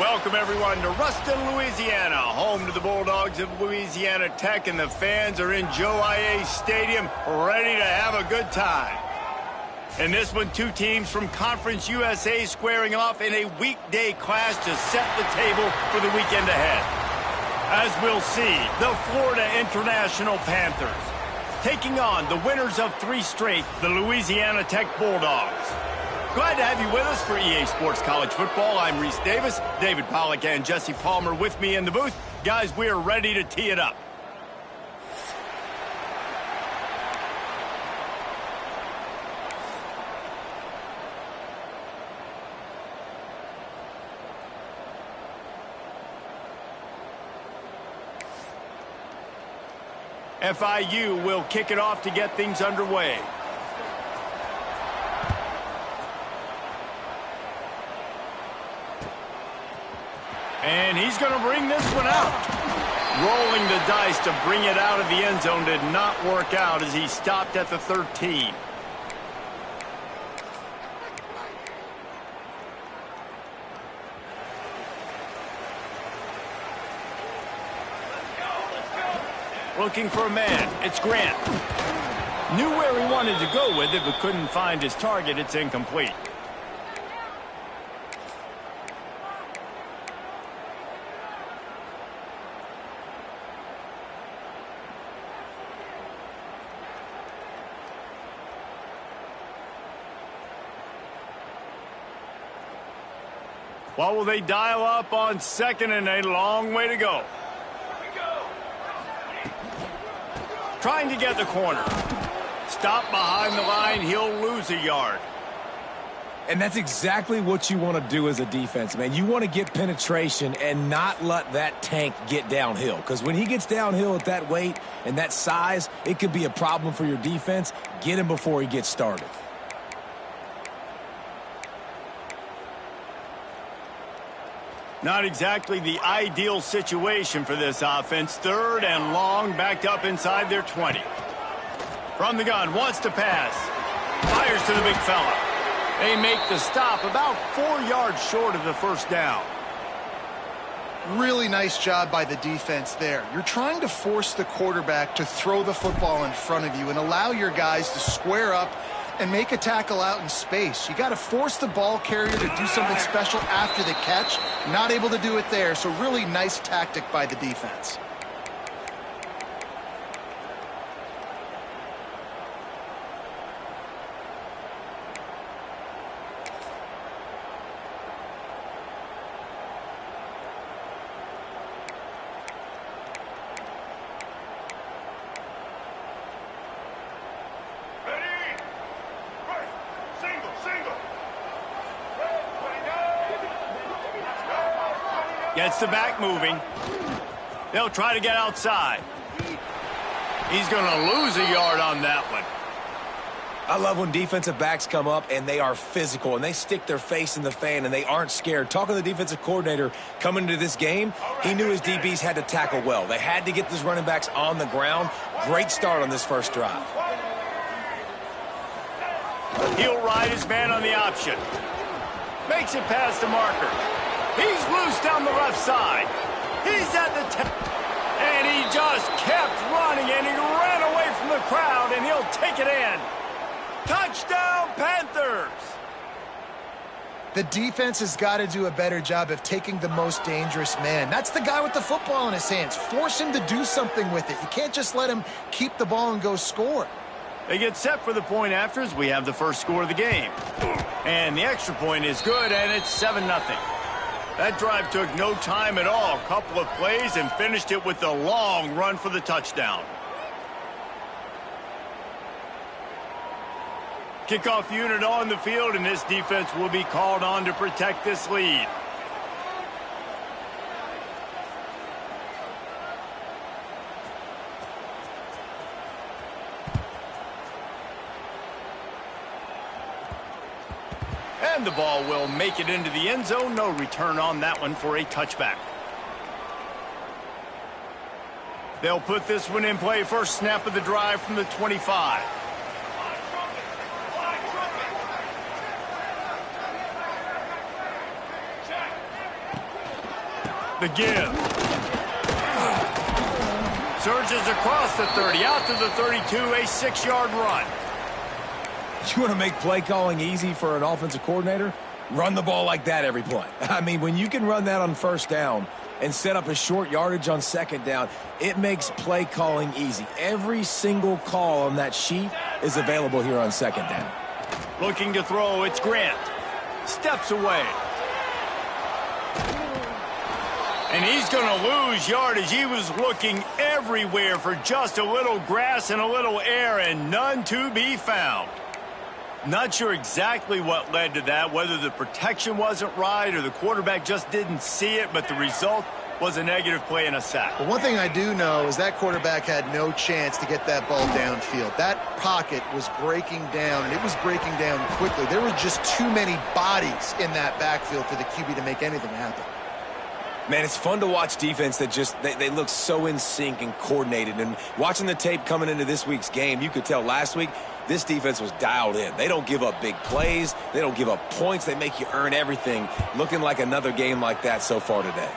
welcome everyone to Ruston, Louisiana, home to the Bulldogs of Louisiana Tech, and the fans are in Joe I.A. Stadium ready to have a good time. In this one, two teams from Conference USA squaring off in a weekday clash to set the table for the weekend ahead. As we'll see, the Florida International Panthers taking on the winners of 3 straight, the Louisiana Tech Bulldogs. Glad to have you with us for EA Sports College Football. I'm Reese Davis, David Pollack and Jesse Palmer with me in the booth. Guys, we are ready to tee it up. FIU will kick it off to get things underway. And he's going to bring this one out. Rolling the dice to bring it out of the end zone did not work out as he stopped at the 13. Looking for a man. It's Grant. Knew where he wanted to go with it, but couldn't find his target. It's incomplete. What will they dial up on second and a long way to go? Trying to get the corner. Stop behind the line, he'll lose a yard. And that's exactly what you want to do as a defense, man. You want to get penetration and not let that tank get downhill. Because when he gets downhill at that weight and that size, it could be a problem for your defense. Get him before he gets started. Not exactly the ideal situation for this offense. 3rd and long, backed up inside their 20. From the gun, wants to pass. Fires to the big fella. They make the stop about 4 yards short of the first down. Really nice job by the defense there. You're trying to force the quarterback to throw the football in front of you and allow your guys to square up and make a tackle out in space. You got to force the ball carrier to do something special after the catch. Not able to do it there, so really nice tactic by the defense. Gets the back moving. They'll try to get outside. He's going to lose a yard on that one. I love when defensive backs come up and they are physical and they stick their face in the fan and they aren't scared. Talking to the defensive coordinator coming into this game, he knew his DBs had to tackle well. They had to get these running backs on the ground. Great start on this first drive. He'll ride his man on the option. Makes it past the marker. He's loose down the left side. He's at the 10. And he just kept running, and he ran away from the crowd, and he'll take it in. Touchdown, Panthers! The defense has got to do a better job of taking the most dangerous man. That's the guy with the football in his hands. Force him to do something with it. You can't just let him keep the ball and go score. They get set for the point after as we have the first score of the game. And the extra point is good, and it's 7-0. That drive took no time at all. A couple of plays and finished it with a long run for the touchdown. Kickoff unit on the field, and this defense will be called on to protect this lead. And the ball will make it into the end zone. No return on that one for a touchback. They'll put this one in play. First snap of the drive from the 25. The give. Surges across the 30, out to the 32, a 6-yard run. You want to make play calling easy for an offensive coordinator? Run the ball like that every play. I mean, when you can run that on first down and set up a short yardage on second down, it makes play calling easy. Every single call on that sheet is available here on second down. Looking to throw, it's Grant. Steps away. And he's going to lose yardage. He was looking everywhere for just a little grass and a little air, and none to be found. Not sure exactly what led to that, whether the protection wasn't right or the quarterback just didn't see it, but the result was a negative play and a sack. But one thing I do know is that quarterback had no chance to get that ball downfield. That pocket was breaking down, and it was breaking down quickly. There were just too many bodies in that backfield for the QB to make anything happen. Man, it's fun to watch defense that just, they look so in sync and coordinated. And watching the tape coming into this week's game, you could tell last week this defense was dialed in. They don't give up big plays. They don't give up points. They make you earn everything. Looking like another game like that so far today.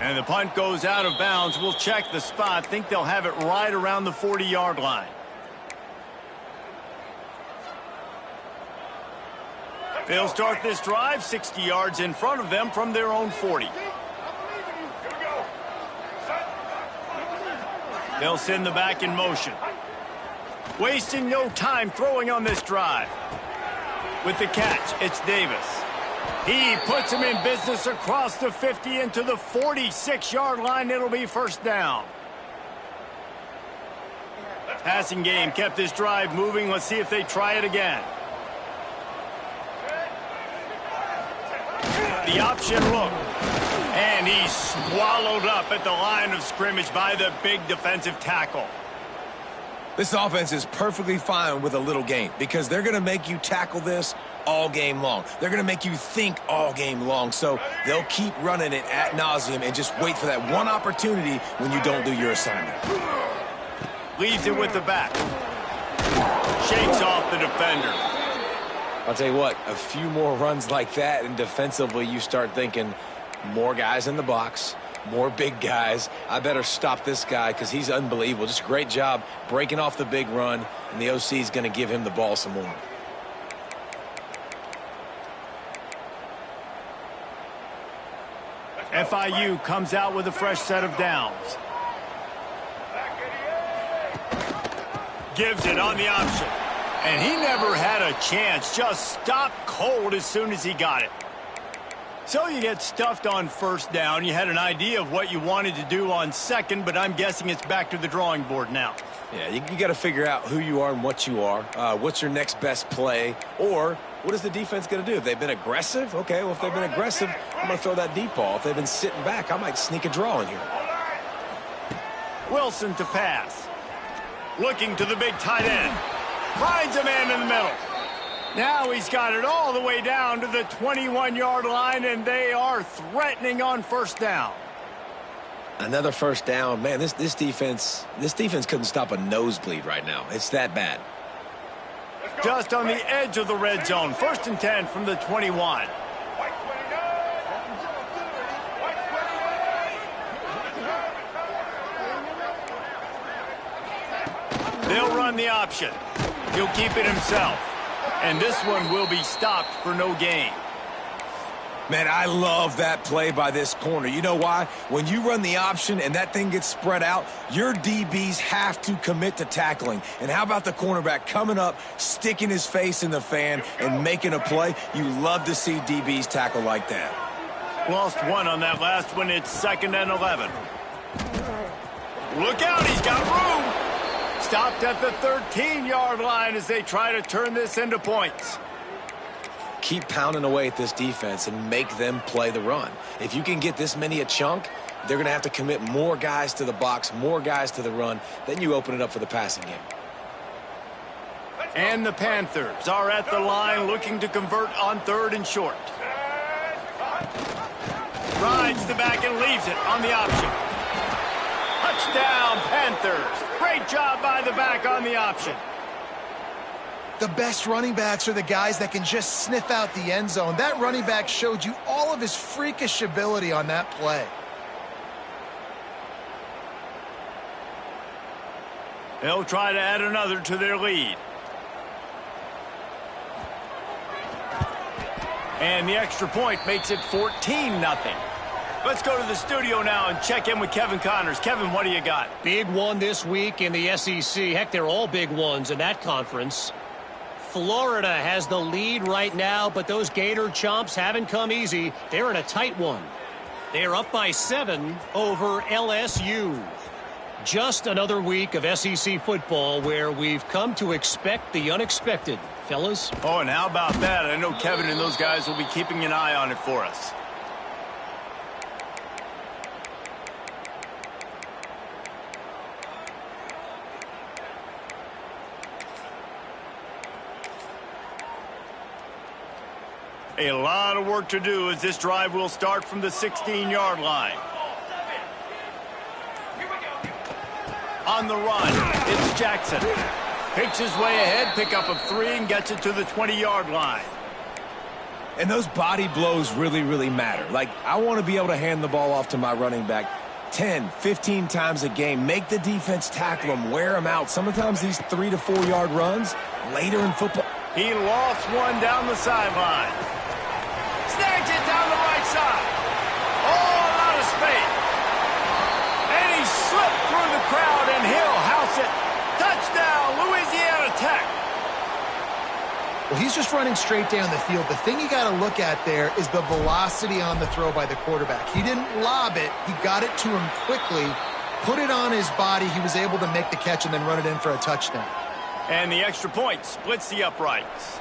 And the punt goes out of bounds. We'll check the spot. Think they'll have it right around the 40-yard line. They'll start this drive 60 yards in front of them from their own 40. They'll send the back in motion. Wasting no time throwing on this drive. With the catch, it's Davis. He puts him in business across the 50 into the 46-yard line. It'll be first down. Passing game kept this drive moving. Let's see if they try it again. The option look. And he's swallowed up at the line of scrimmage by the big defensive tackle. This offense is perfectly fine with a little game because they're going to make you tackle this all game long. They're going to make you think all game long. So they'll keep running it ad nauseum and just wait for that one opportunity when you don't do your assignment. Leaves it with the back. Shakes off the defender. I'll tell you what, a few more runs like that, and defensively you start thinking more guys in the box, more big guys. I better stop this guy because he's unbelievable. Just a great job breaking off the big run, and the OC is going to give him the ball some more. FIU comes out with a fresh set of downs. Gives it on the option. And he never had a chance. Just stopped cold as soon as he got it. So you get stuffed on first down. You had an idea of what you wanted to do on second, but I'm guessing it's back to the drawing board now. Yeah, you got to figure out who you are and what you are. What's your next best play? Or what is the defense going to do? If they've been aggressive, okay, well, if they've been aggressive, I'm going to throw that deep ball. If they've been sitting back, I might sneak a draw in here. Wilson to pass. Looking to the big tight end. Finds a man in the middle. Now he's got it all the way down to the 21-yard line, and they are threatening on first down. Another first down. Man, this defense couldn't stop a nosebleed right now. It's that bad. Just on the edge of the red zone. 1st and 10 from the 21. They'll run the option. He'll keep it himself. And this one will be stopped for no gain. Man, I love that play by this corner. You know why? When you run the option and that thing gets spread out, your DBs have to commit to tackling. And how about the cornerback coming up, sticking his face in the fan, and making a play? You love to see DBs tackle like that. Lost one on that last one. It's 2nd and 11. Look out, he's got room. Stopped at the 13-yard line as they try to turn this into points. Keep pounding away at this defense and make them play the run. If you can get this many a chunk, they're going to have to commit more guys to the box, more guys to the run. Then you open it up for the passing game. And the Panthers are at the line looking to convert on 3rd and short. Rides the back and leaves it on the option. Touchdown, Panthers. Great job by the back on the option. The best running backs are the guys that can just sniff out the end zone. That running back showed you all of his freakish ability on that play. They'll try to add another to their lead. And the extra point makes it 14-0. Let's go to the studio now and check in with Kevin Connors. Kevin, what do you got? Big one this week in the SEC. Heck, they're all big ones in that conference. Florida has the lead right now, but those Gator Chomps haven't come easy. They're in a tight one. They're up by 7 over LSU. Just another week of SEC football where we've come to expect the unexpected, fellas. Oh, and how about that? I know Kevin and those guys will be keeping an eye on it for us. A lot of work to do as this drive will start from the 16-yard line. On the run, it's Jackson. Picks his way ahead, pickup of 3, and gets it to the 20-yard line. And those body blows really, really matter. Like, I want to be able to hand the ball off to my running back 10, 15 times a game. Make the defense tackle him, wear him out. Sometimes these 3 to 4 yard runs later in football. He lofts one down the sideline. Snags it down the right side. All out of space. And he slipped through the crowd, and he'll house it. Touchdown, Louisiana Tech. Well, he's just running straight down the field. The thing you got to look at there is the velocity on the throw by the quarterback. He didn't lob it. He got it to him quickly, put it on his body. He was able to make the catch and then run it in for a touchdown. And the extra point splits the uprights.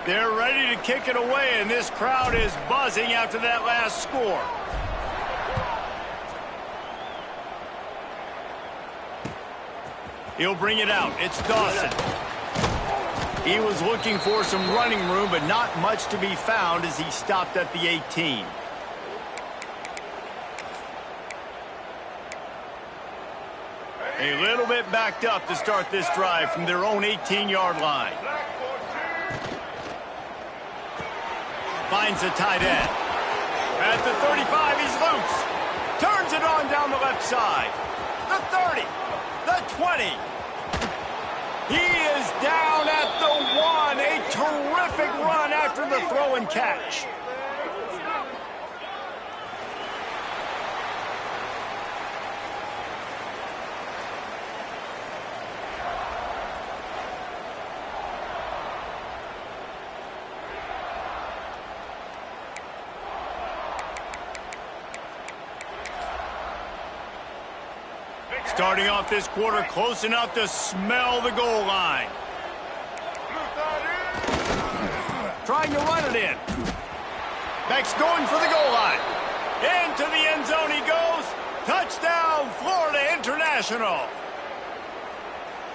They're ready to kick it away, and this crowd is buzzing after that last score. He'll bring it out. It's Dawson. He was looking for some running room, but not much to be found as he stopped at the 18. A little bit backed up to start this drive from their own 18-yard line. Finds the tight end. At the 35, he's loose. Turns it on down the left side. The 30. The 20. He is down at the 1. A terrific run after the throw and catch. Starting off this quarter close enough to smell the goal line. Trying to run it in. Beck's going for the goal line. Into the end zone he goes. Touchdown, Florida International.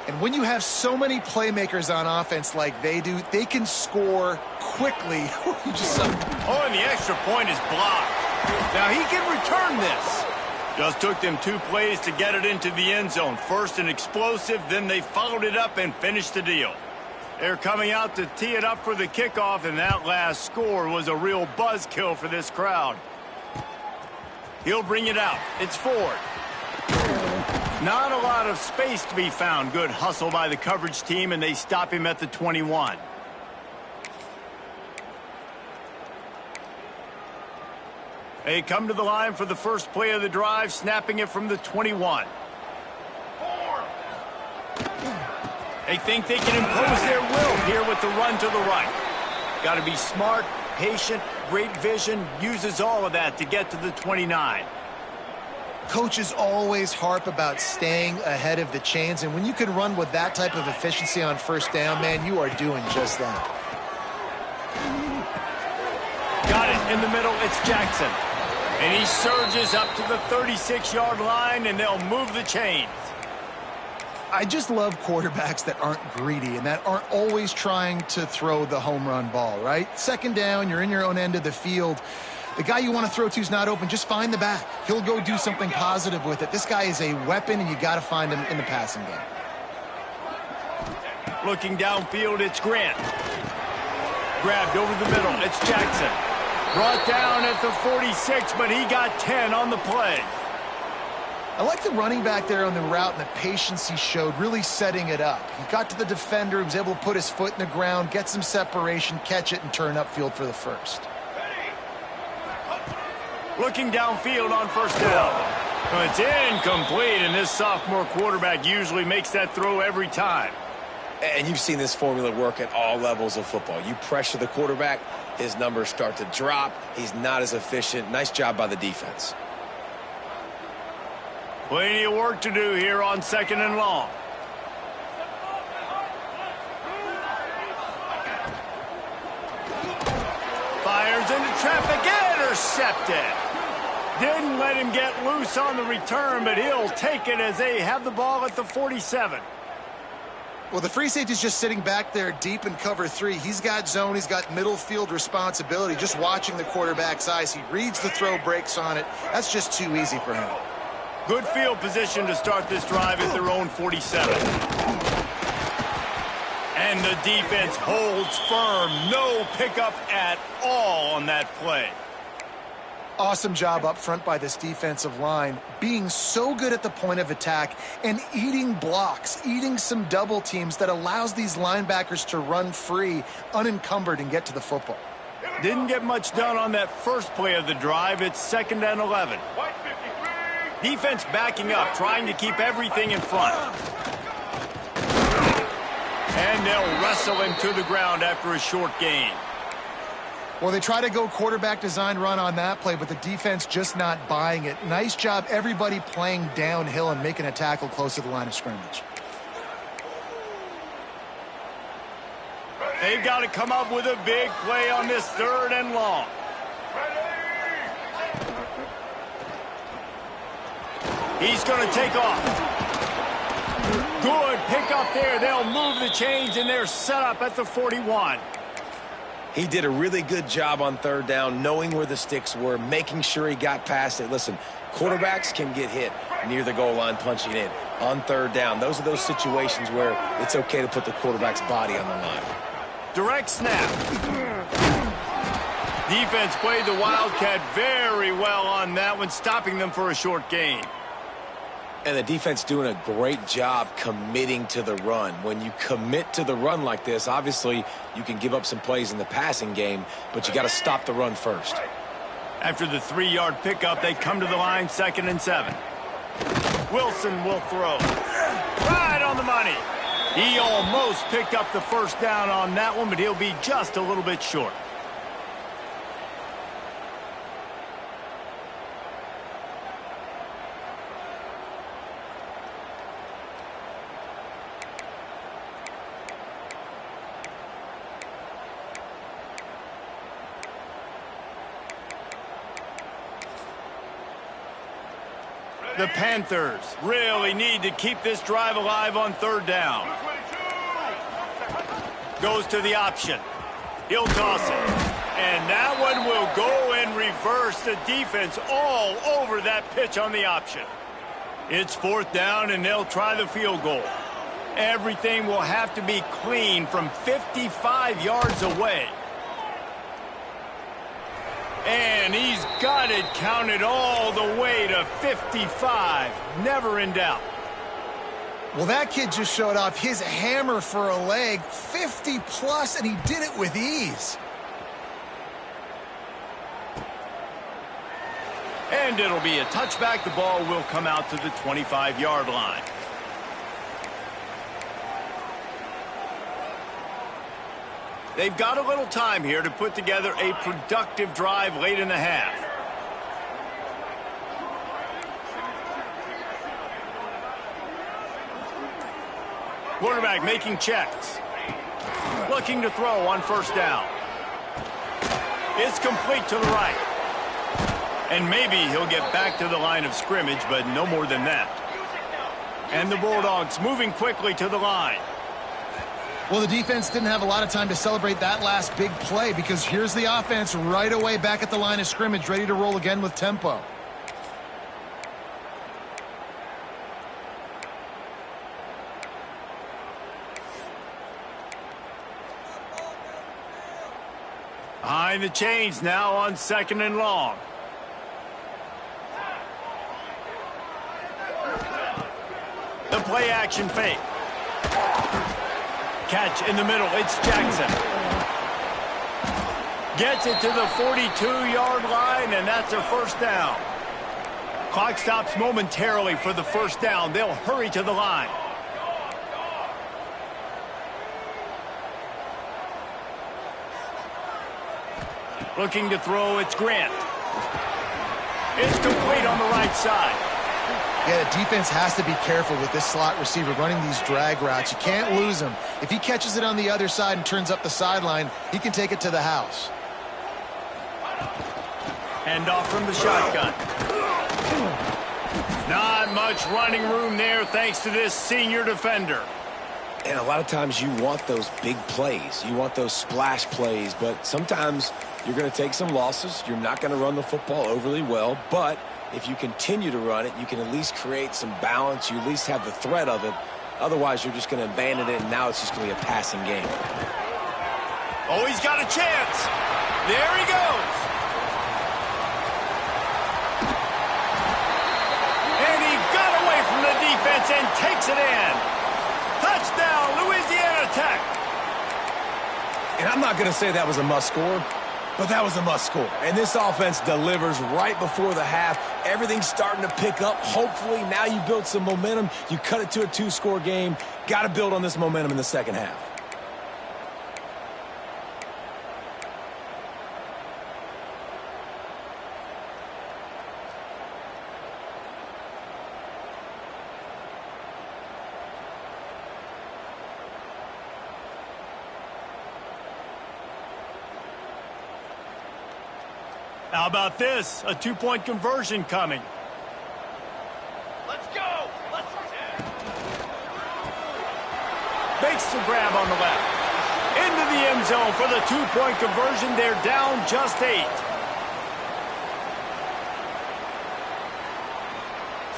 And when you have so many playmakers on offense like they do, they can score quickly. Oh, and the extra point is blocked. Now he can return this. Just took them 2 plays to get it into the end zone. First an explosive, then they followed it up and finished the deal. They're coming out to tee it up for the kickoff, and that last score was a real buzzkill for this crowd. He'll bring it out. It's Ford. Not a lot of space to be found. Good hustle by the coverage team, and they stop him at the 21. They come to the line for the first play of the drive, snapping it from the 21. They think they can impose their will here with the run to the right. Got to be smart, patient, great vision, uses all of that to get to the 29. Coaches always harp about staying ahead of the chains, and when you can run with that type of efficiency on first down, man, you are doing just that. Got it in the middle. It's Jackson. And he surges up to the 36-yard line, and they'll move the chains. I just love quarterbacks that aren't greedy and that aren't always trying to throw the home run ball, right? Second down, you're in your own end of the field. The guy you want to throw to is not open. Just find the back. He'll go do something positive with it. This guy is a weapon, and you got to find him in the passing game. Looking downfield, it's Grant. Grabbed over the middle, it's Jackson. Brought down at the 46, but he got 10 on the play. I like the running back there on the route and the patience he showed, really setting it up. He got to the defender, he was able to put his foot in the ground, get some separation, catch it, and turn upfield for the first. Looking downfield on first down. Well, it's incomplete, and this sophomore quarterback usually makes that throw every time. And you've seen this formula work at all levels of football. You pressure the quarterback, his numbers start to drop. He's not as efficient. Nice job by the defense. Plenty of work to do here on 2nd and long. Fires into traffic, intercepted. Didn't let him get loose on the return, but he'll take it as they have the ball at the 47. Well, the free safety's just sitting back there deep in cover 3. He's got zone. He's got middle field responsibility. Just watching the quarterback's eyes. He reads the throw, breaks on it. That's just too easy for him. Good field position to start this drive at their own 47. And the defense holds firm. No pickup at all on that play. Awesome job up front by this defensive line, being so good at the point of attack and eating blocks, eating some double teams that allows these linebackers to run free, unencumbered, and get to the football. Didn't get much done on that first play of the drive. It's 2nd and 11. Defense backing up, trying to keep everything in front. And they'll wrestle him to the ground after a short gain. Well, they try to go quarterback design run on that play, but the defense just not buying it. Nice job, everybody playing downhill and making a tackle close to the line of scrimmage. They've got to come up with a big play on this 3rd and long. He's going to take off. Good pick up there. They'll move the chains, and they're set up at the 41. He did a really good job on 3rd down, knowing where the sticks were, making sure he got past it. Listen, quarterbacks can get hit near the goal line punching in. On 3rd down, those are those situations where it's okay to put the quarterback's body on the line. Direct snap. Defense played the Wildcat very well on that one, stopping them for a short gain. And the defense doing a great job committing to the run. When you commit to the run like this, obviously you can give up some plays in the passing game, but you got to stop the run first. After the 3-yard pickup, they come to the line, 2nd and 7. Wilson will throw. Right on the money. He almost picked up the first down on that one, but he'll be just a little bit short. The Panthers really need to keep this drive alive on 3rd down. Goes to the option. He'll toss it. And that one will go in reverse. The defense all over that pitch on the option. It's 4th down, and they'll try the field goal. Everything will have to be clean from 55 yards away. And he's got it counted all the way to 55. Never in doubt. Well, that kid just showed off his hammer for a leg, 50-plus, and he did it with ease. And it'll be a touchback. The ball will come out to the 25-yard line. They've got a little time here to put together a productive drive late in the half. Quarterback making checks. Looking to throw on 1st down. It's complete to the right. And maybe he'll get back to the line of scrimmage, but no more than that. And the Bulldogs moving quickly to the line. Well, the defense didn't have a lot of time to celebrate that last big play because here's the offense right away back at the line of scrimmage, ready to roll again with tempo. Behind the chains now on 2nd and long. The play action fake. Catch in the middle. It's Jackson. Gets it to the 42-yard line, and that's a first down. Clock stops momentarily for the first down. They'll hurry to the line. Looking to throw, it's Grant. It's complete on the right side. Yeah, the defense has to be careful with this slot receiver running these drag routes. You can't lose him. If he catches it on the other side and turns up the sideline, he can take it to the house. Hand off from the shotgun. Not much running room there thanks to this senior defender. And a lot of times you want those big plays. You want those splash plays, but sometimes you're going to take some losses. You're not going to run the football overly well, but if you continue to run it, you can at least create some balance. You at least have the threat of it. Otherwise, you're just going to abandon it, and now it's just going to be a passing game. Oh, he's got a chance. There he goes. And he got away from the defense and takes it in. Touchdown, Louisiana Tech. And I'm not going to say that was a must score, but that was a must score. And this offense delivers right before the half. Everything's starting to pick up. Hopefully, now you build some momentum. You cut it to a 2-score game. Got to build on this momentum in the second half. How about this? A 2-point conversion coming. Let's go! Makes the grab on the left. Into the end zone for the 2-point conversion. They're down just 8.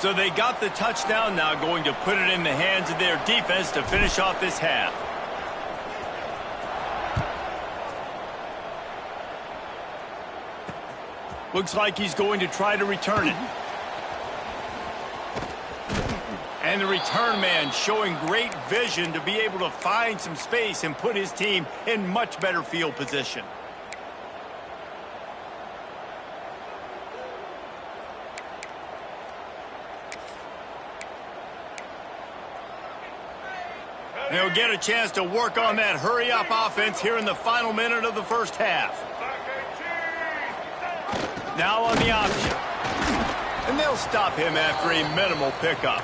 So they got the touchdown, now going to put it in the hands of their defense to finish off this half. Looks like he's going to try to return it. And the return man showing great vision to be able to find some space and put his team in much better field position. They'll get a chance to work on that hurry-up offense here in the final minute of the first half. Now on the option. And they'll stop him after a minimal pickup.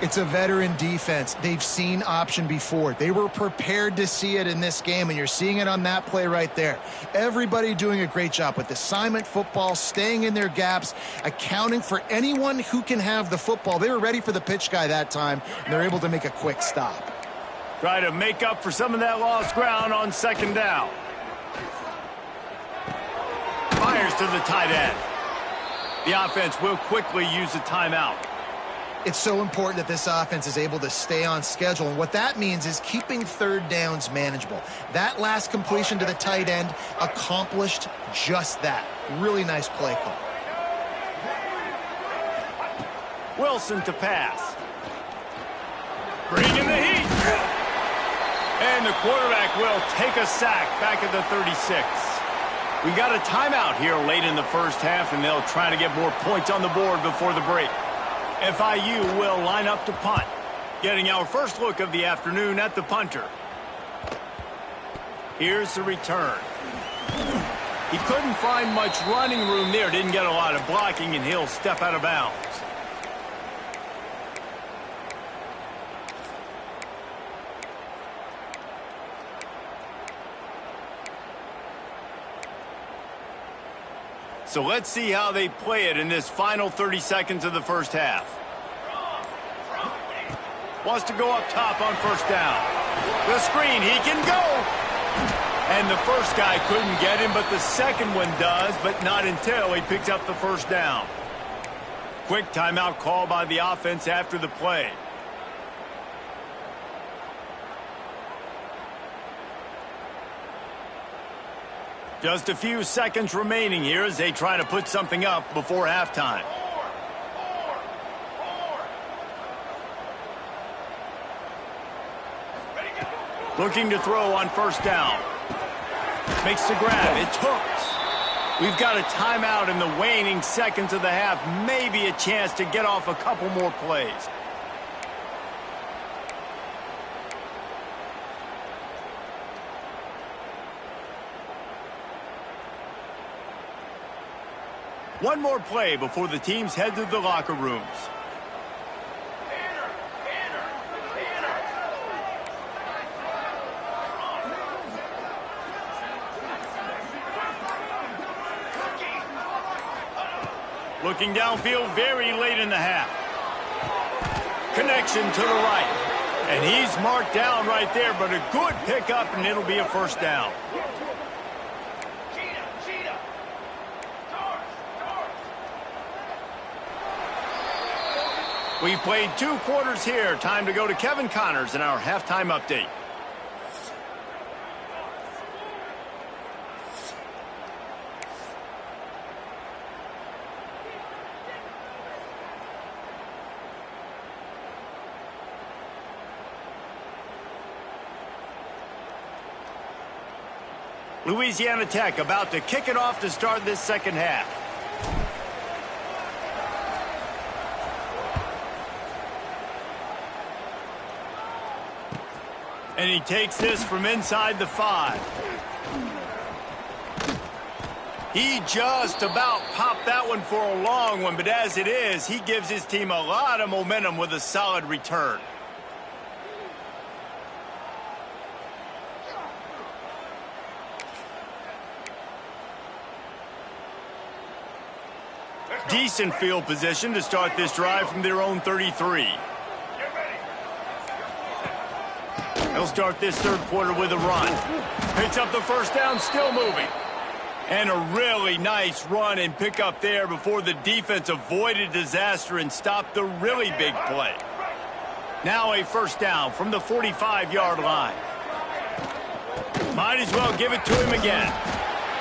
It's a veteran defense. They've seen option before. They were prepared to see it in this game, and you're seeing it on that play right there. Everybody doing a great job with assignment football, staying in their gaps, accounting for anyone who can have the football. They were ready for the pitch guy that time, and they're able to make a quick stop. Try to make up for some of that lost ground on 2nd down. Fires to the tight end. The offense will quickly use a timeout. It's so important that this offense is able to stay on schedule, and what that means is keeping 3rd downs manageable. That last completion to the tight end accomplished just that. Really nice play call. Wilson to pass. Bringing the heat. And the quarterback will take a sack back at the 36. We got a timeout here late in the first half, and they'll try to get more points on the board before the break. FIU will line up to punt. Getting our first look of the afternoon at the punter. Here's the return. He couldn't find much running room there. Didn't get a lot of blocking, and he'll step out of bounds. So let's see how they play it in this final 30 seconds of the first half. Wants to go up top on 1st down. The screen, he can go. And the first guy couldn't get him, but the second one does, but not until he picks up the 1st down. Quick timeout call by the offense after the play. Just a few seconds remaining here as they try to put something up before halftime. Looking to throw on first down. Makes the grab. It's hooked. We've got a timeout in the waning seconds of the half. Maybe a chance to get off a couple more plays. One more play before the teams head to the locker rooms. Looking downfield very late in the half. Connection to the right. And he's marked down right there, but a good pickup, and it'll be a first down. We've played 2 quarters here. Time to go to Kevin Connors in our halftime update. Louisiana Tech about to kick it off to start this second half. And he takes this from inside the 5. He just about popped that one for a long one, but as it is, he gives his team a lot of momentum with a solid return. Decent field position to start this drive from their own 33. They'll start this third quarter with a run. Picks up the first down, still moving. And a really nice run and pick up there before the defense avoided disaster and stopped the really big play. Now a first down from the 45-yard line. Might as well give it to him again.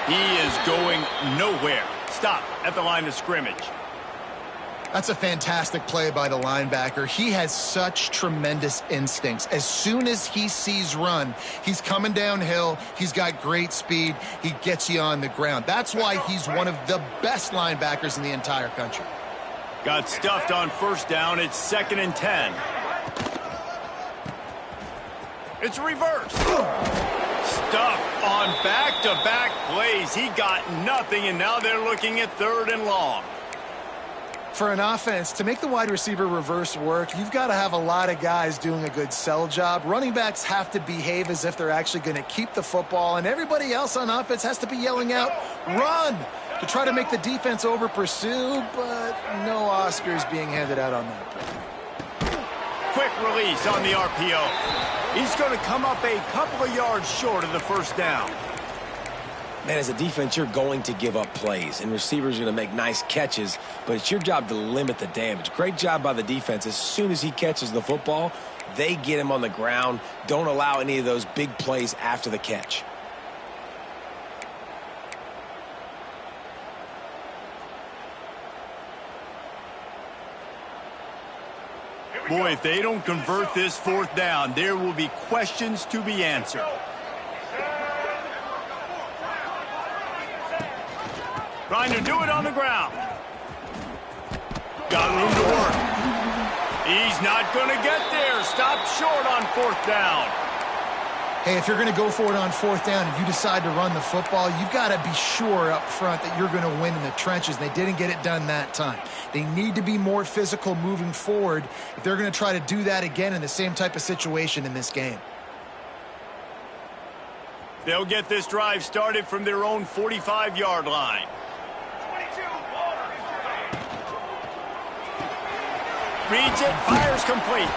He is going nowhere. Stop at the line of scrimmage. That's a fantastic play by the linebacker. He has such tremendous instincts. As soon as he sees run, he's coming downhill. He's got great speed. He gets you on the ground. That's why he's one of the best linebackers in the entire country. Got stuffed on first down. It's 2nd and 10. It's reversed. Stuffed on back-to-back plays. He got nothing, and now they're looking at 3rd and long. For an offense, to make the wide receiver reverse work, you've got to have a lot of guys doing a good sell job. Running backs have to behave as if they're actually going to keep the football, and everybody else on offense has to be yelling out, run, to try to make the defense over-pursue, but no Oscars being handed out on that play. Quick release on the RPO. He's going to come up a couple of yards short of the first down. Man, as a defense, you're going to give up plays, and receivers are going to make nice catches, but it's your job to limit the damage. Great job by the defense. As soon as he catches the football, they get him on the ground. Don't allow any of those big plays after the catch. Boy, if they don't convert this 4th down, there will be questions to be answered. Trying to do it on the ground. Got room to work. He's not going to get there. Stopped short on 4th down. Hey, if you're going to go for it on 4th down and you decide to run the football, you've got to be sure up front that you're going to win in the trenches. They didn't get it done that time. They need to be more physical moving forward if they're going to try to do that again in the same type of situation in this game. They'll get this drive started from their own 45-yard line. Reads it, fires complete.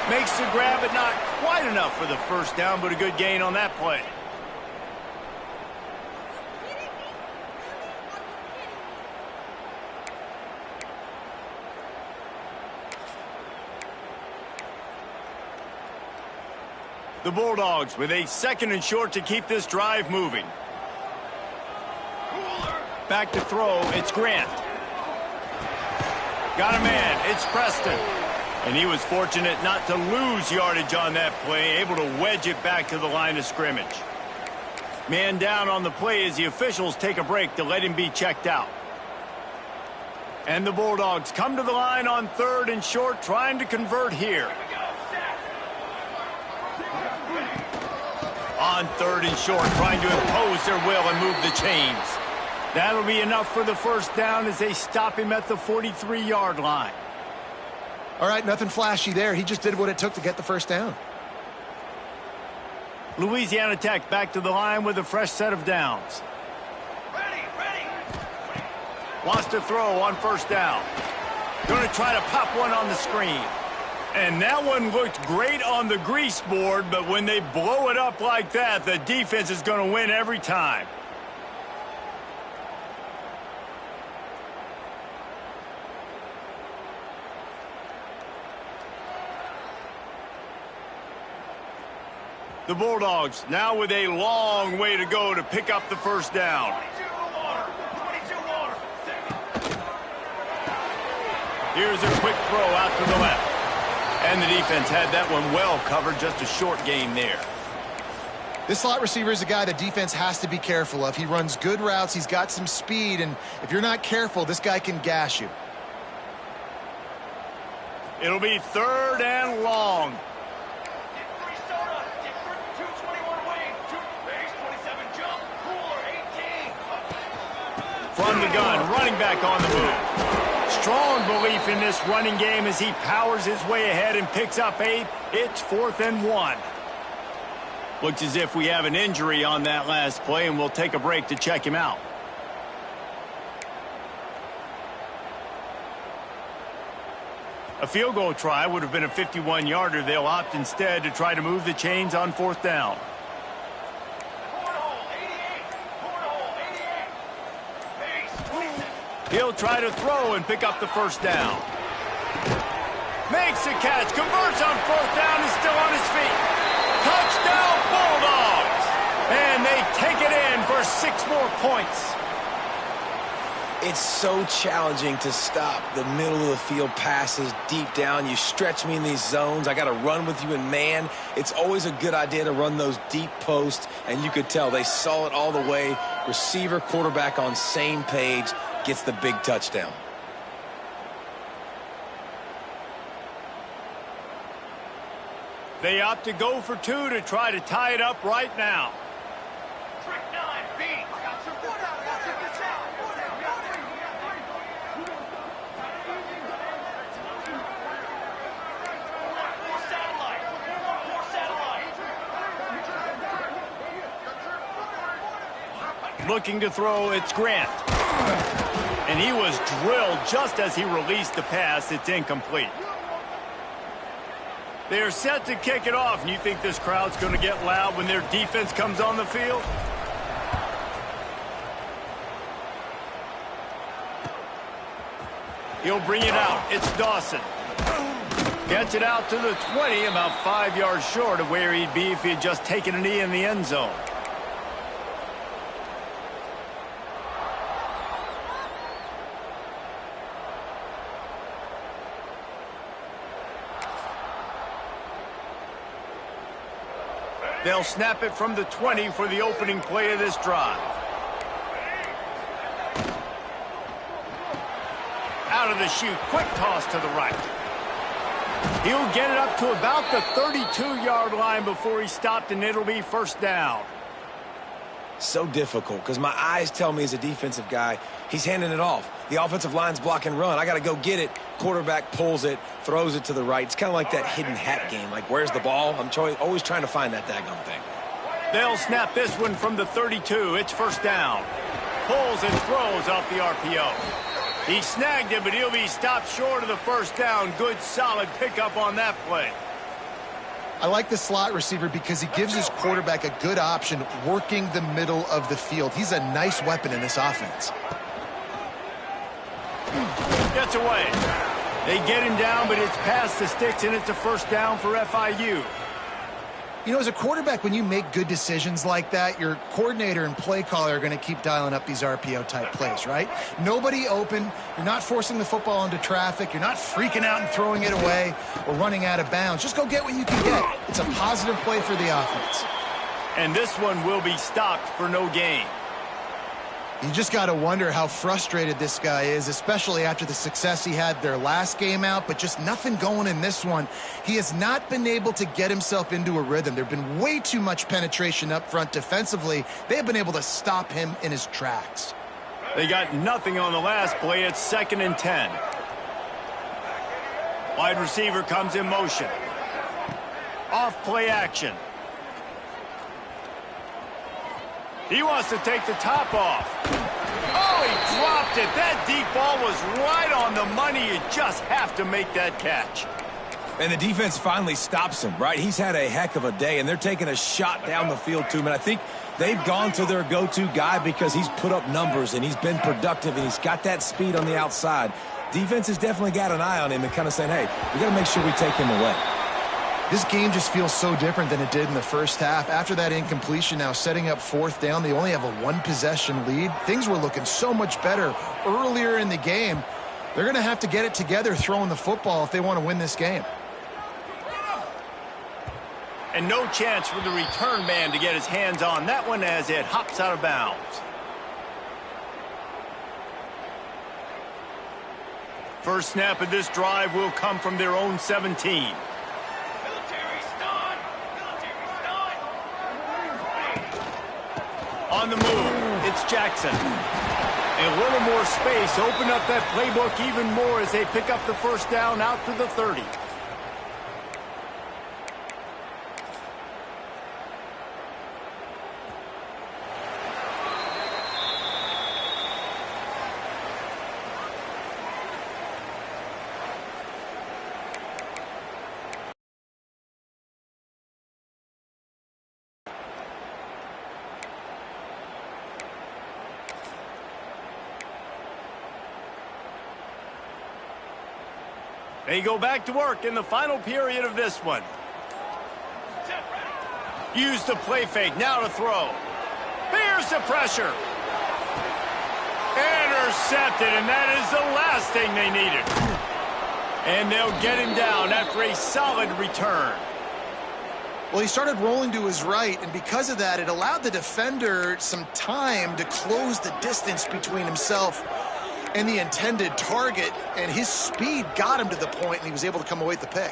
Makes the grab, but not quite enough for the first down, but a good gain on that play. The Bulldogs with a 2nd and short to keep this drive moving. Back to throw, it's Grant. Got a man, it's Preston. And he was fortunate not to lose yardage on that play, able to wedge it back to the line of scrimmage. Man down on the play as the officials take a break to let him be checked out. And the Bulldogs come to the line on 3rd and short, trying to convert here. On 3rd and short, trying to impose their will and move the chains. That'll be enough for the first down as they stop him at the 43-yard line. All right, nothing flashy there. He just did what it took to get the first down. Louisiana Tech back to the line with a fresh set of downs. Ready. Wants to throw on first down. Going to try to pop one on the screen. And that one looked great on the grease board, but when they blow it up like that, the defense is going to win every time. The Bulldogs now with a long way to go to pick up the first down. 22 water. Here's a quick throw out to the left. And the defense had that one well covered, just a short gain there. This slot receiver is a guy the defense has to be careful of. He runs good routes, he's got some speed, and if you're not careful, this guy can gash you. It'll be 3rd and long. From the gun, running back on the move. Strong belief in this running game as he powers his way ahead and picks up 8. It's 4th and 1. Looks as if we have an injury on that last play, and we'll take a break to check him out. A field goal try would have been a 51-yarder. They'll opt instead to try to move the chains on 4th down. He'll try to throw and pick up the first down. Makes the catch, converts on 4th down, is still on his feet. Touchdown Bulldogs! And they take it in for 6 more points. It's so challenging to stop the middle of the field passes deep down. You stretch me in these zones. I got to run with you in man. It's always a good idea to run those deep posts, and you could tell they saw it all the way. Receiver, quarterback on same page. Gets the big touchdown. They opt to go for 2 to try to tie it up right now. Trick 9B. Looking to throw, it's Grant. And he was drilled just as he released the pass. It's incomplete. They're set to kick it off, and you think this crowd's going to get loud when their defense comes on the field? He'll bring it out. It's Dawson. Gets it out to the 20, about 5 yards short of where he'd be if he had just taken a knee in the end zone. They'll snap it from the 20 for the opening play of this drive. Out of the chute, quick toss to the right. He'll get it up to about the 32-yard line before he stopped, and it'll be first down. So difficult because my eyes tell me as a defensive guy, he's handing it off. The offensive line's block and run. I got to go get it. Quarterback pulls it, throws it to the right. It's kind of like that hidden hat game. Like, where's the ball? I'm always trying to find that daggone thing. They'll snap this one from the 32. It's first down. Pulls and throws off the RPO. He snagged it, but he'll be stopped short of the first down. Good, solid pickup on that play. I like the slot receiver because he gives his quarterback a good option working the middle of the field. He's a nice weapon in this offense. Gets away. They get him down, but it's past the sticks, and it's a first down for FIU. You know, as a quarterback, when you make good decisions like that, your coordinator and play caller are going to keep dialing up these RPO-type plays, right? Nobody open. You're not forcing the football into traffic. You're not freaking out and throwing it away or running out of bounds. Just go get what you can get. It's a positive play for the offense. And this one will be stopped for no gain. You just got to wonder how frustrated this guy is, especially after the success he had their last game out, but just nothing going in this one. He has not been able to get himself into a rhythm. There have been way too much penetration up front defensively. They have been able to stop him in his tracks. They got nothing on the last play. It's 2nd and 10. Wide receiver comes in motion. Off play action. He wants to take the top off. Oh, he dropped it. That deep ball was right on the money. You just have to make that catch. And the defense finally stops him, right? He's had a heck of a day, and they're taking a shot down the field to him. And I think they've gone to their go-to guy because he's put up numbers, and he's been productive, and he's got that speed on the outside. Defense has definitely got an eye on him and kind of saying, hey, we got to make sure we take him away. This game just feels so different than it did in the first half. After that incompletion, now setting up 4th down, they only have a 1-possession lead. Things were looking so much better earlier in the game. They're going to have to get it together throwing the football if they want to win this game. And no chance for the return man to get his hands on that one as it hops out of bounds. First snap of this drive will come from their own 17. On the move, it's Jackson. A little more space, open up that playbook even more as they pick up the first down out to the 30. They go back to work in the final period of this one. Use the play fake, now to throw. Here's the pressure. Intercepted, and that is the last thing they needed. And they'll get him down after a solid return. Well, he started rolling to his right, and because of that, it allowed the defender some time to close the distance between himself and the intended target, and his speed got him to the point, and he was able to come away with the pick.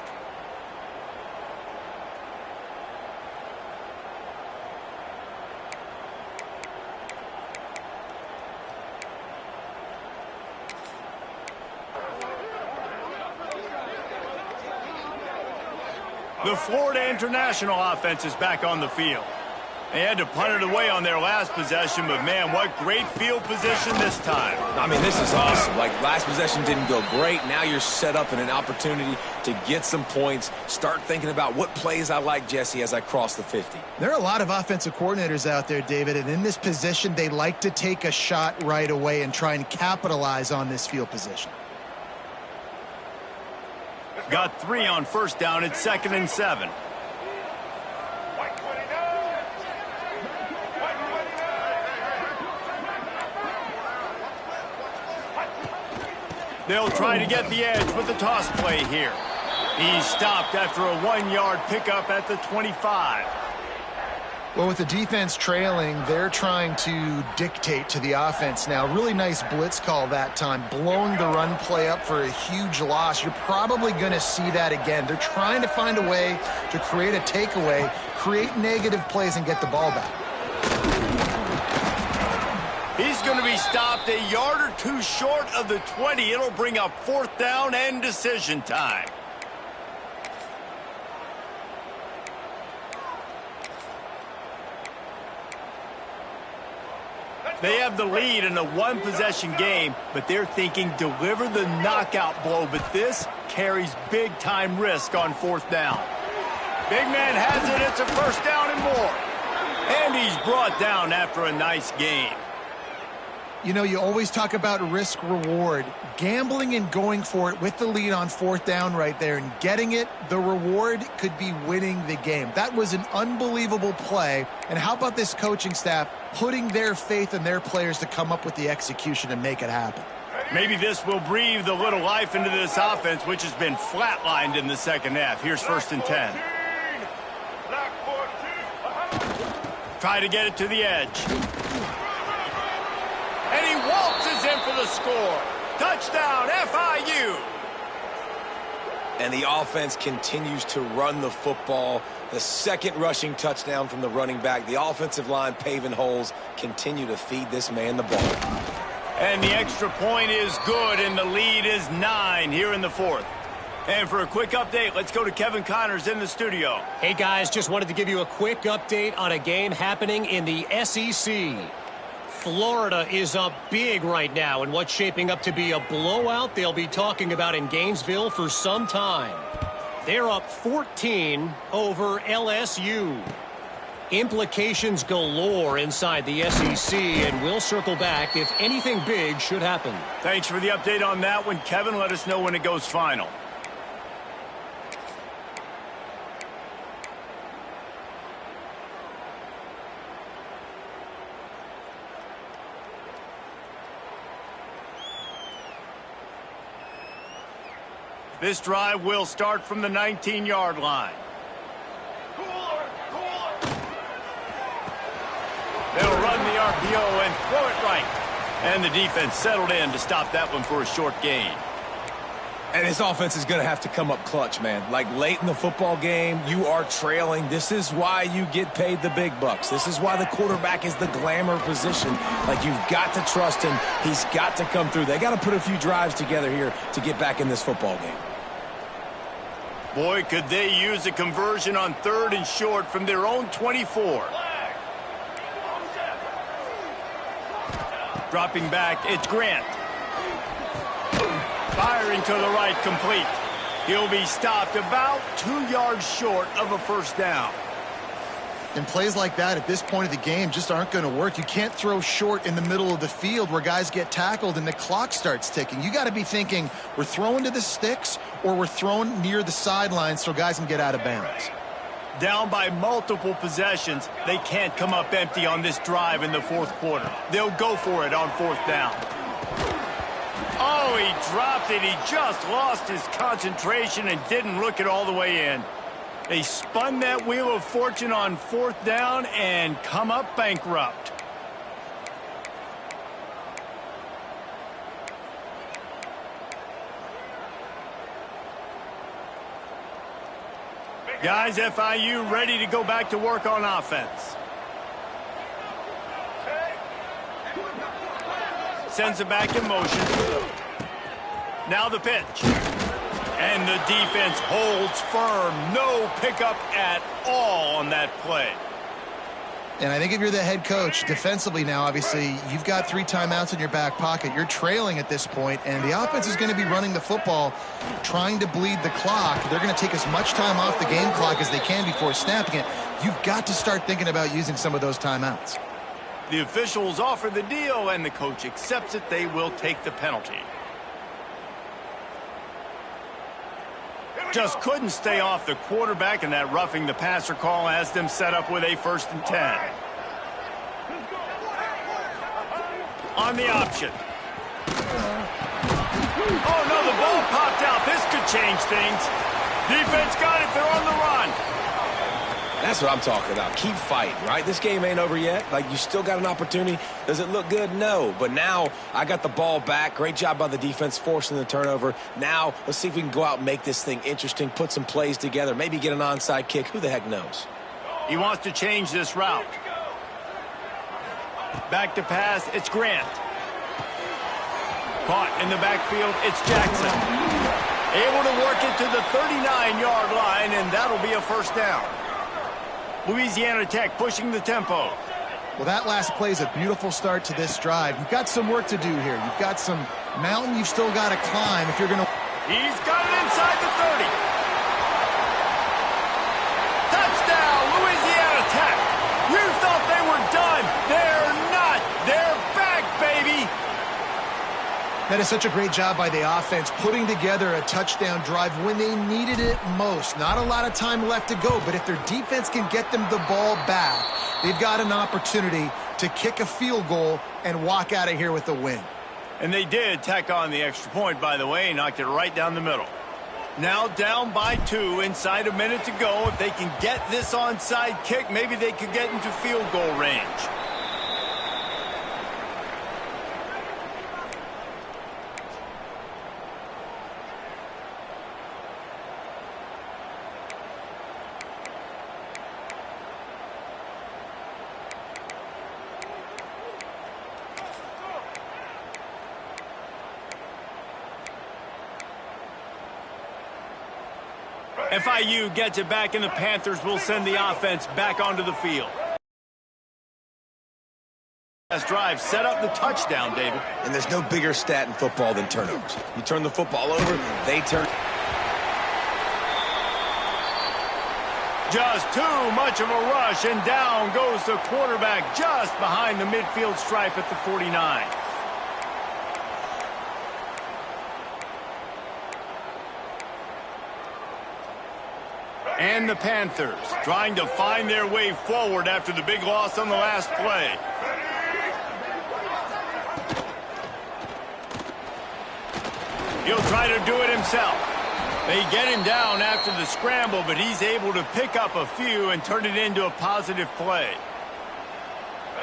The Florida International offense is back on the field. They had to punt it away on their last possession, but man, what great field position this time. I mean, this is awesome. Like, last possession didn't go great. Now you're set up in an opportunity to get some points. Start thinking about what plays I like, Jesse, as I cross the 50. There are a lot of offensive coordinators out there, David, and in this position, they like to take a shot right away and try and capitalize on this field position. Got 3 on first down. It's 2nd and 7. They'll try to get the edge with the toss play here. He's stopped after a 1-yard pickup at the 25. Well, with the defense trailing, they're trying to dictate to the offense now. Really nice blitz call that time, blowing the run play up for a huge loss. You're probably going to see that again. They're trying to find a way to create a takeaway, create negative plays, and get the ball back. He's going to be stopped a yard or two short of the 20. It'll bring up 4th down and decision time. They have the lead in a 1-possession game, but they're thinking deliver the knockout blow, but this carries big-time risk on 4th down. Big man has it. It's a first down and more. And he's brought down after a nice game. You know, you always talk about risk-reward. Gambling and going for it with the lead on 4th down right there and getting it, the reward could be winning the game. That was an unbelievable play. And how about this coaching staff putting their faith in their players to come up with the execution and make it happen? Maybe this will breathe a little life into this offense, which has been flatlined in the second half. Here's 1st and 10. Try to get it to the edge. And he waltzes in for the score. Touchdown, FIU. And the offense continues to run the football. The second rushing touchdown from the running back. The offensive line paving holes. Continue to feed this man the ball. And the extra point is good, and the lead is 9 here in the 4th. And for a quick update, let's go to Kevin Connors in the studio. Hey, guys, just wanted to give you a quick update on a game happening in the SEC. Florida is up big right now in what's shaping up to be a blowout they'll be talking about in Gainesville for some time. They're up 14 over LSU. Implications galore inside the SEC, and we'll circle back if anything big should happen. Thanks for the update on that one, Kevin. Let us know when it goes final. This drive will start from the 19-yard line. They'll run the RPO and throw it right. And the defense settled in to stop that one for a short gain. And this offense is going to have to come up clutch, man. Like late in the football game, you are trailing. This is why you get paid the big bucks. This is why the quarterback is the glamour position. Like, you've got to trust him. He's got to come through. They got to put a few drives together here to get back in this football game. Boy, could they use a conversion on 3rd and short from their own 24. Dropping back, it's Grant. Firing to the right, complete. He'll be stopped about 2 yards short of a 1st down. And plays like that at this point of the game just aren't going to work. You can't throw short in the middle of the field where guys get tackled and the clock starts ticking. You got to be thinking we're throwing to the sticks or we're throwing near the sidelines so guys can get out of bounds. Down by multiple possessions, they can't come up empty on this drive in the 4th quarter. They'll go for it on 4th down. Oh, he dropped it. He just lost his concentration and didn't look it all the way in. They spun that wheel of fortune on 4th down and come up bankrupt. Guys, FIU ready to go back to work on offense. Sends it back in motion. Now the pitch. And the defense holds firm. No pickup at all on that play. And I think if you're the head coach, defensively now, obviously, you've got 3 timeouts in your back pocket. You're trailing at this point, and the offense is going to be running the football, trying to bleed the clock. They're going to take as much time off the game clock as they can before snapping it. You've got to start thinking about using some of those timeouts. The officials offer the deal, and the coach accepts it. They will take the penalty. Just couldn't stay off the quarterback, and that roughing the passer call has them set up with a 1st and 10. On the option. Oh, no, the ball popped out. This could change things. Defense got it. They're on the run. That's what I'm talking about. Keep fighting, right? This game ain't over yet. Like, you still got an opportunity. Does it look good? No. But now I got the ball back. Great job by the defense forcing the turnover. Now let's see if we can go out and make this thing interesting, put some plays together, maybe get an onside kick. Who the heck knows? He wants to change this route. Back to pass. It's Grant. Caught in the backfield. It's Jackson. Able to work it to the 39-yard line, and that'll be a 1st down. Louisiana Tech pushing the tempo. Well, that last play is a beautiful start to this drive. You've got some work to do here. You've got some mountain you've still got to climb if you're going to... He's got it inside the 30. Touchdown, Louisiana Tech. You thought they were done. They're not. They're back, baby. That is such a great job by the offense, putting together a touchdown drive when they needed it most. Not a lot of time left to go, but if their defense can get them the ball back, they've got an opportunity to kick a field goal and walk out of here with a win. And they did tack on the extra point, by the way, knocked it right down the middle. Now down by 2, inside a minute to go. If they can get this onside kick, maybe they could get into field goal range. FIU gets it back, and the Panthers will send the offense back onto the field. Last drive set up the touchdown, David. And there's no bigger stat in football than turnovers. You turn the football over, they turn. Just too much of a rush, and down goes the quarterback just behind the midfield stripe at the 49. And the Panthers trying to find their way forward after the big loss on the last play. He'll try to do it himself. They get him down after the scramble, but he's able to pick up a few and turn it into a positive play.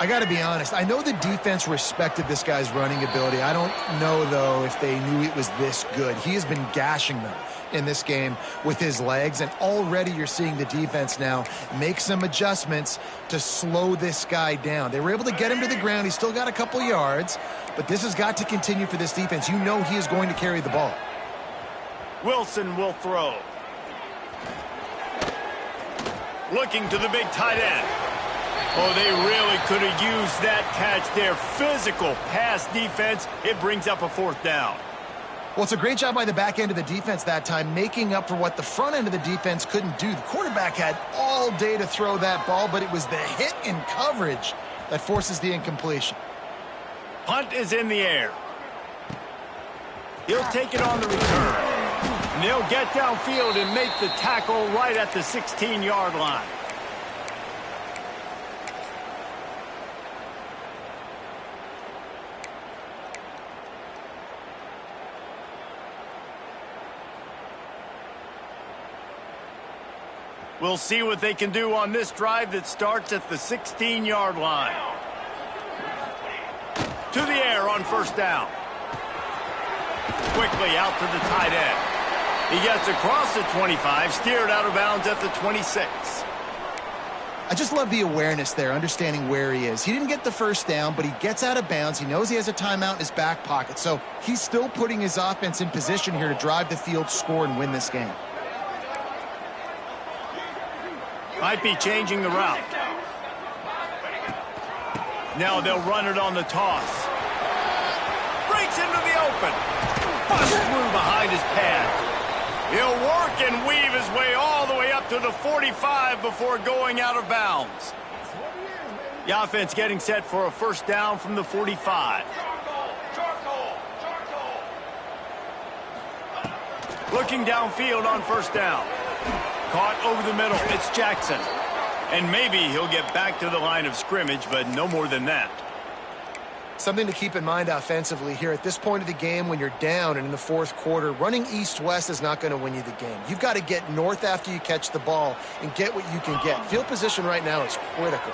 I got to be honest. I know the defense respected this guy's running ability. I don't know, though, if they knew it was this good. He has been gashing them in this game with his legs, and already you're seeing the defense now make some adjustments to slow this guy down. They were able to get him to the ground. He's still got a couple yards, but this has got to continue for this defense. You know he is going to carry the ball. Wilson will throw. Looking to the big tight end. Oh, they really could have used that catch there. Physical pass defense. It brings up a 4th down. Well, it's a great job by the back end of the defense that time, making up for what the front end of the defense couldn't do. The quarterback had all day to throw that ball, but it was the hit in coverage that forces the incompletion. Punt is in the air. He'll take it on the return. And they'll get downfield and make the tackle right at the 16-yard line. We'll see what they can do on this drive that starts at the 16-yard line. To the air on 1st down. Quickly out to the tight end. He gets across the 25, steered out of bounds at the 26. I just love the awareness there, understanding where he is. He didn't get the 1st down, but he gets out of bounds. He knows he has a timeout in his back pocket, so he's still putting his offense in position here to drive the field, score, and win this game. Might be changing the route. Now they'll run it on the toss. Breaks into the open. Busts through behind his pad. He'll work and weave his way all the way up to the 45 before going out of bounds. The offense getting set for a 1st down from the 45. Looking downfield on 1st down. Caught over the middle. It's Jackson. And maybe he'll get back to the line of scrimmage, but no more than that. Something to keep in mind offensively here at this point of the game when you're down and in the 4th quarter, running east-west is not going to win you the game. You've got to get north after you catch the ball and get what you can get. Field position right now is critical.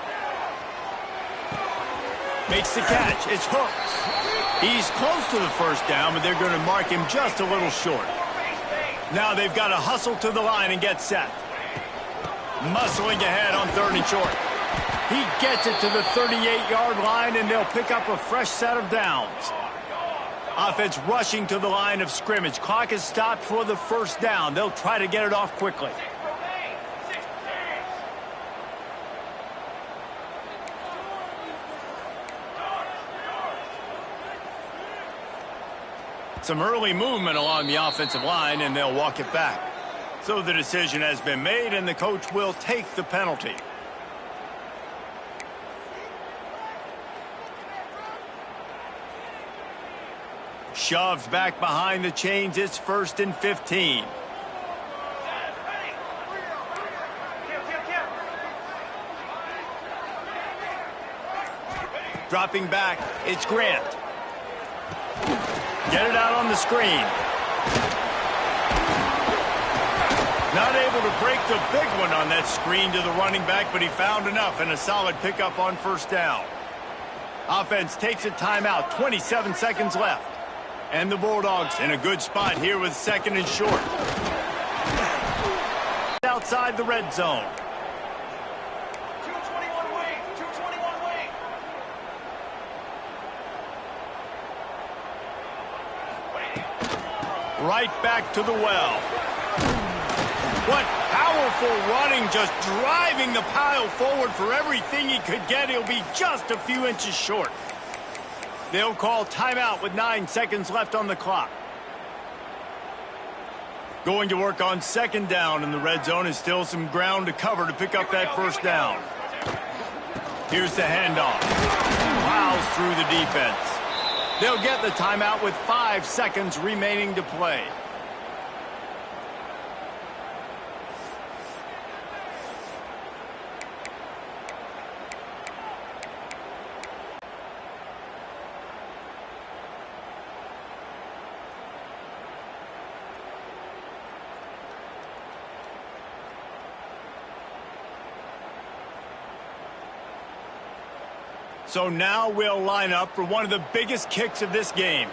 Makes the catch. It's hooked. He's close to the 1st down, but they're going to mark him just a little short. Now they've got to hustle to the line and get set. Muscling ahead on 3rd and short. He gets it to the 38-yard line, and they'll pick up a fresh set of downs. Offense rushing to the line of scrimmage. Clock is stopped for the 1st down. They'll try to get it off quickly. Some early movement along the offensive line, and they'll walk it back. So the decision has been made, and the coach will take the penalty. Shoves back behind the chains. It's 1st and 15. Dropping back, it's Grant. Get it out on the screen. Not able to break the big one on that screen to the running back, but he found enough and a solid pickup on 1st down. Offense takes a timeout, 27 seconds left. And the Bulldogs in a good spot here with 2nd and short. Outside the red zone. 221 wing, 221 wing. Right back to the well. What powerful running, just driving the pile forward for everything he could get. He'll be just a few inches short. They'll call timeout with 9 seconds left on the clock. Going to work on 2nd down in the red zone. Is still some ground to cover to pick up that 1st down. Here's the handoff. Plows through the defense. They'll get the timeout with 5 seconds remaining to play. So now we'll line up for one of the biggest kicks of this game.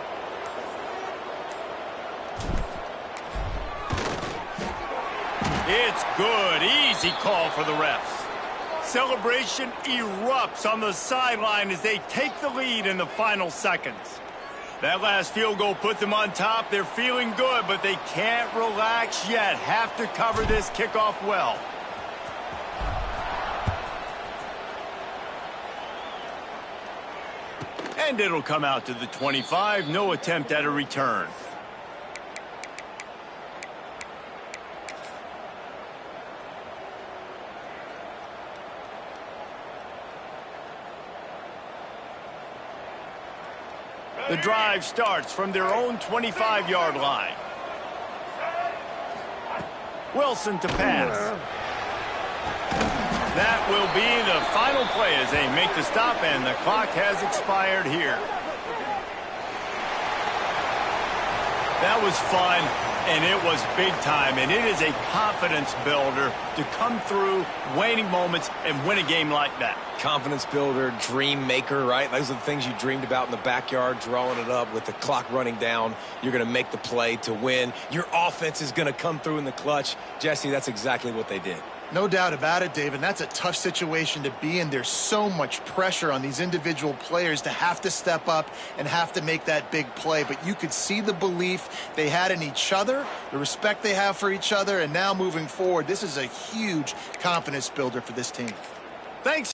It's good. Easy call for the refs. Celebration erupts on the sideline as they take the lead in the final seconds. That last field goal put them on top. They're feeling good, but they can't relax yet. Have to cover this kickoff well. And it'll come out to the 25. No attempt at a return. The drive starts from their own 25-yard line. Wilson to pass. That will be the final play as they make the stop, and the clock has expired here. That was fun, and it was big time, and it is a confidence builder to come through waning moments and win a game like that. Confidence builder, dream maker, right? Those are the things you dreamed about in the backyard, drawing it up with the clock running down. You're going to make the play to win. Your offense is going to come through in the clutch. Jesse, that's exactly what they did. No doubt about it, David. That's a tough situation to be in. There's so much pressure on these individual players to have to step up and have to make that big play. But you could see the belief they had in each other, the respect they have for each other, and now moving forward, this is a huge confidence builder for this team. Thanks.